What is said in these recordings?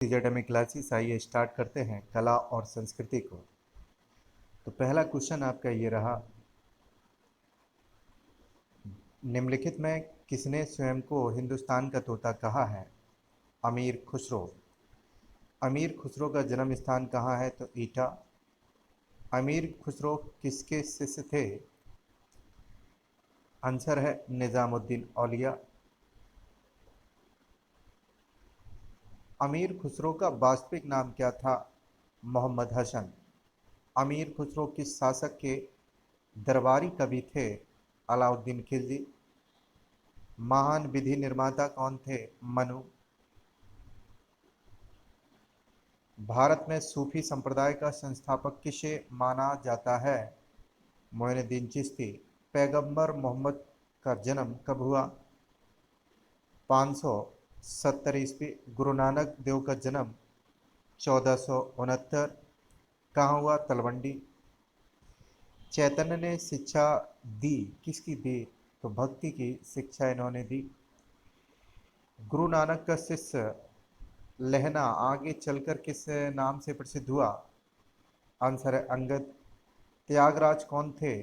Academic classes. आइए start करते हैं कला और संस्कृति को। तो पहला क्वेश्चन आपका ये रहा, निम्नलिखित में किसने स्वयं को हिंदुस्तान का तोता कहा है? अमीर खुसरो। अमीर खुसरो का जन्म स्थान कहाँ है? तो ईटा। अमीर खुसरो किसके शिष्य थे? आंसर है निजामुद्दीन औलिया। अमीर खुसरो का वास्तविक नाम क्या था? मोहम्मद हसन। अमीर खुसरो किस शासक के दरबारी कवि थे? अलाउद्दीन खिलजी। महान विधि निर्माता कौन थे? मनु। भारत में सूफी संप्रदाय का संस्थापक किसे माना जाता है? मोइनुद्दीन चिश्ती। पैगंबर मोहम्मद का जन्म कब हुआ? 570 ईस्वी। गुरु नानक देव का जन्म 1469 कहाँ हुआ? तलवंडी। चैतन्य ने शिक्षा दी, किसकी दी? तो भक्ति की शिक्षा इन्होंने दी। गुरु नानक का शिष्य लहना आगे चलकर किस नाम से प्रसिद्ध हुआ? आंसर है अंगद। त्यागराज कौन थे?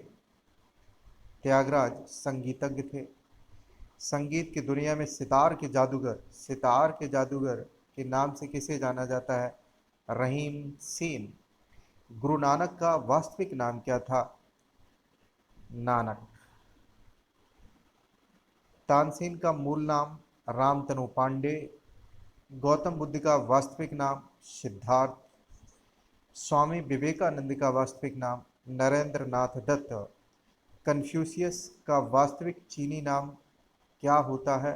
त्यागराज संगीतज्ञ थे। संगीत की दुनिया में सितार के जादूगर के नाम से किसे जाना जाता है? रहीम सेन। गुरु नानक का वास्तविक नाम क्या था? नानक। तानसेन का मूल नाम रामतनु पांडे। गौतम बुद्ध का वास्तविक नाम सिद्धार्थ। स्वामी विवेकानंद का वास्तविक नाम नरेंद्र नाथ दत्त। कन्फ्यूशियस का वास्तविक चीनी नाम क्या होता है?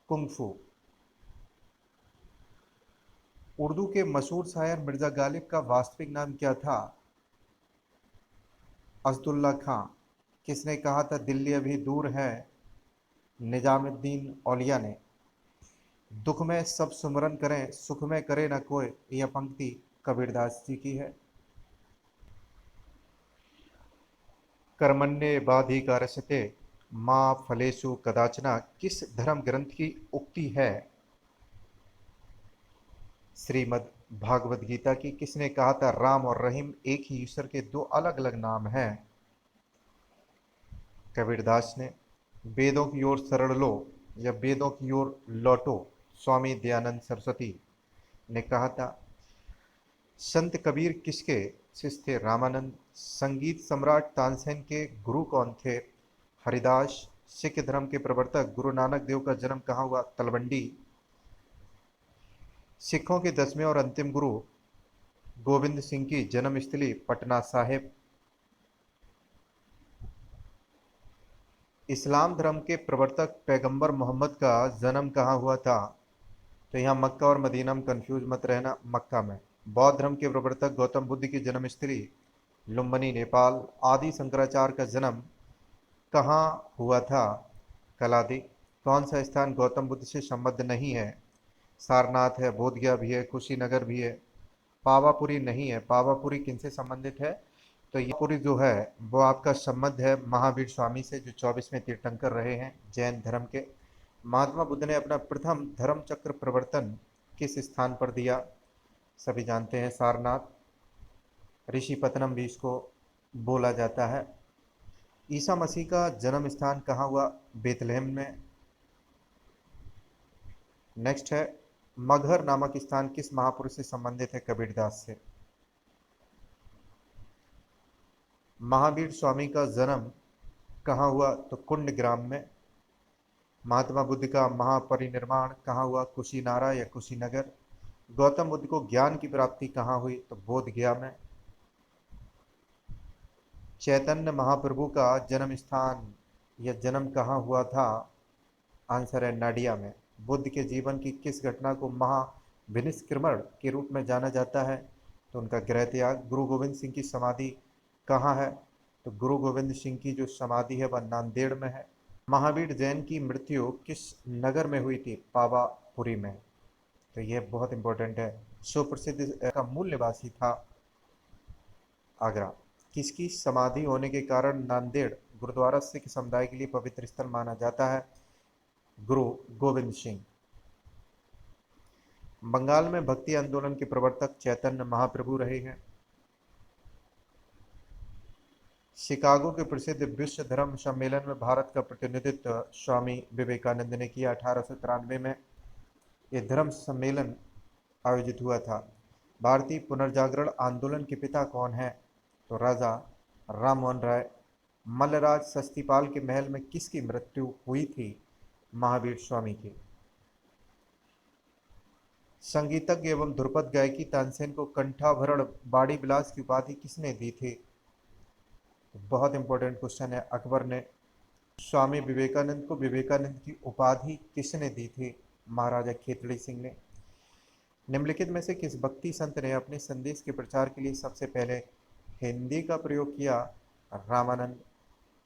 कुंगफू। उर्दू के मशहूर शायर मिर्जा गालिब का वास्तविक नाम क्या था? असदुल्ला खां। किसने कहा था दिल्ली अभी दूर है? निजामुद्दीन औलिया ने। दुख में सब सुमरन करें, सुख में करे न कोई, यह पंक्ति कबीरदास जी की है। कर्मण्येवाधिकारस्ते मां फलेषु कदाचन किस धर्म ग्रंथ की उक्ति है? श्रीमद् भागवत गीता की। किसने कहा था राम और रहीम एक ही ईश्वर के दो अलग अलग नाम हैं? कबीरदास ने। वेदों की ओर शरण लो या वेदों की ओर लौटो, स्वामी दयानंद सरस्वती ने कहा था। संत कबीर किसके शिष्य थे? रामानंद। संगीत सम्राट तानसेन के गुरु कौन थे? हरिदास। सिख धर्म के प्रवर्तक गुरु नानक देव का जन्म कहाँ हुआ? तलवंडी। सिखों के 10वें और अंतिम गुरु गोविंद सिंह की जन्मस्थली पटना साहिब। इस्लाम धर्म के प्रवर्तक पैगंबर मोहम्मद का जन्म कहाँ हुआ था? तो यहाँ मक्का और मदीना में कंफ्यूज मत रहना, मक्का में। बौद्ध धर्म के प्रवर्तक गौतम बुद्ध की जन्मस्थली लुम्बिनी नेपाल। आदि शंकराचार्य का जन्म कहाँ हुआ था? कलादी। कौन सा स्थान गौतम बुद्ध से संबद्ध नहीं है? सारनाथ है, बोधगया भी है, कुशीनगर भी है। पावापुरी नहीं है। पावापुरी किनसे संबंधित है? तो ये पुरी जो है वो आपका संबंध है महावीर स्वामी से, जो 24वें तीर्थंकर रहे हैं जैन धर्म के। महात्मा बुद्ध ने अपना प्रथम धर्म चक्र प्रवर्तन किस स्थान पर दिया? सभी जानते हैं सारनाथ। ऋषिपतनम भी इसको बोला जाता है। ईसा मसीह का जन्म स्थान कहाँ हुआ? बेथलेहम में। नेक्स्ट है, मगहर नामक स्थान किस महापुरुष से संबंधित है? कबीरदास से। महावीर स्वामी का जन्म कहाँ हुआ? तो कुंडग्राम में। महात्मा बुद्ध का महापरिनिर्वाण कहाँ हुआ? कुशीनारा या कुशीनगर। गौतम बुद्ध को ज्ञान की प्राप्ति कहाँ हुई? तो बोध गया में। चैतन्य महाप्रभु का जन्म स्थान या जन्म कहाँ हुआ था? आंसर है नाडिया में। बुद्ध के जीवन की किस घटना को महाविनिष्क्रमण के रूप में जाना जाता है? तो उनका गृह त्याग। गुरु गोविंद सिंह की समाधि कहाँ है? तो गुरु गोविंद सिंह की जो समाधि है वह नांदेड़ में है। महावीर जैन की मृत्यु किस नगर में हुई थी? पावापुरी में। तो यह बहुत इंपॉर्टेंट है। सुप्रसिद्ध का मूल निवासी था आगरा। किसकी समाधि होने के कारण नांदेड़ गुरुद्वारा सिख समुदाय के लिए पवित्र स्थल माना जाता है? गुरु गोविंद सिंह। बंगाल में भक्ति आंदोलन के प्रवर्तक चैतन्य महाप्रभु रहे हैं। शिकागो के प्रसिद्ध विश्व धर्म सम्मेलन में भारत का प्रतिनिधित्व स्वामी विवेकानंद ने किया। 1893 में यह धर्म सम्मेलन आयोजित हुआ था। भारतीय पुनर्जागरण आंदोलन के पिता कौन है? तो राजा राममोहन राय। मल्लराज सस्तीपाल के महल में किसकी मृत्यु हुई थी? महावीर स्वामी की। संगीतज्ञ एवं ध्रुपद गायकी तानसेन को कंठाभरण बाड़ी बिलास की उपाधि किसने दी थी? बहुत इंपॉर्टेंट क्वेश्चन है। अकबर ने। स्वामी विवेकानंद को विवेकानंद की उपाधि किसने दी थी? महाराजा खेतड़ी सिंह ने। निम्नलिखित में से किस भक्ति संत ने अपने संदेश के प्रचार के लिए सबसे पहले हिंदी का प्रयोग किया? रामानंद।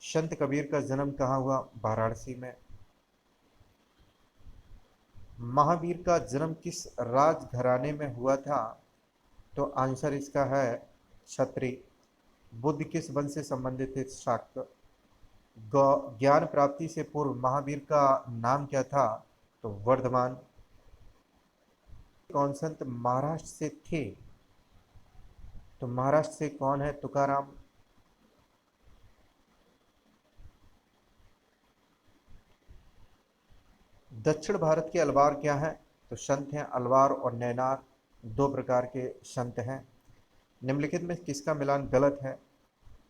संत कबीर का जन्म कहाँ हुआ? वाराणसी में। महावीर का जन्म किस राजघराने में हुआ था? तो आंसर इसका है क्षत्रिय। बुद्ध किस वंश से संबंधित थे? शाक्त। ज्ञान प्राप्ति से पूर्व महावीर का नाम क्या था? तो वर्धमान। कौन संत महाराष्ट्र से थे? तो महाराष्ट्र से कौन है? तुकाराम। दक्षिण भारत के अलवार क्या है? तो संत हैं अलवार और नैनार, दो प्रकार के संत हैं। निम्नलिखित में किसका मिलान गलत है?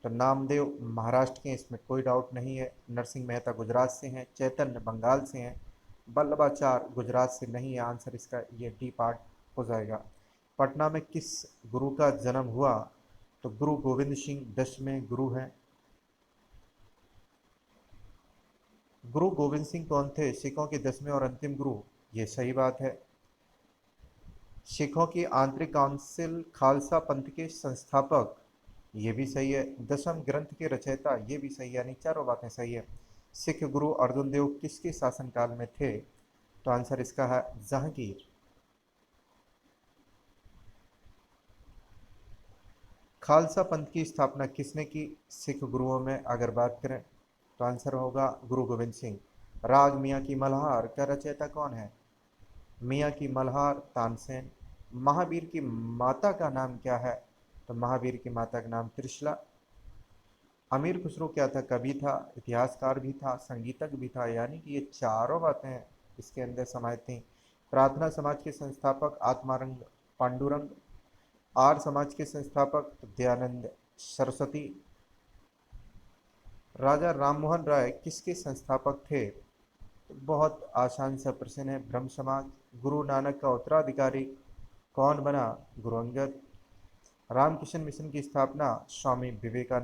तो नामदेव महाराष्ट्र के, इसमें कोई डाउट नहीं है। नरसिंह मेहता गुजरात से हैं, चैतन्य बंगाल से हैं, वल्लभाचार्य गुजरात से नहीं है। आंसर इसका ये डी पार्ट हो जाएगा। पटना में किस गुरु का जन्म हुआ? तो गुरु गोविंद सिंह 10वें गुरु हैं। गुरु गोविंद सिंह कौन थे? सिखों के 10वें और अंतिम गुरु। ये सही बात है। सिखों की आंतरिक काउंसिल खालसा पंथ के संस्थापक। ये भी सही है। 10वें ग्रंथ के रचयिता। ये भी सही है, यानी चारों बातें सही है। सिख गुरु अर्जुन देव किसके शासनकाल में थे? तो आंसर इसका है जहांगीर। खालसा पंथ की स्थापना किसने की? सिख गुरुओं में अगर बात करें तो आंसर होगा गुरु गोविंद सिंह। राग मियाँ की मल्हार का रचयिता कौन है? मियाँ की मल्हार तानसेन। महावीर की माता का नाम क्या है? तो महावीर की माता का नाम त्रिशला। अमीर खुसरो क्या था? कवि था, इतिहासकार भी था, संगीतज्ञ भी था, यानी कि ये चारों बातें इसके अंदर समाहित थी। प्रार्थना समाज के संस्थापक आत्मारंग पांडुरंग। आर्य समाज के संस्थापक दयानंद सरस्वती। राजा राममोहन राय किसके संस्थापक थे? तो बहुत आसान सा प्रश्न है। ब्रह्म समाज। गुरु नानक का उत्तराधिकारी कौन बना? गुरु अंगद। रामकृष्ण मिशन की स्थापना स्वामी विवेकानंद।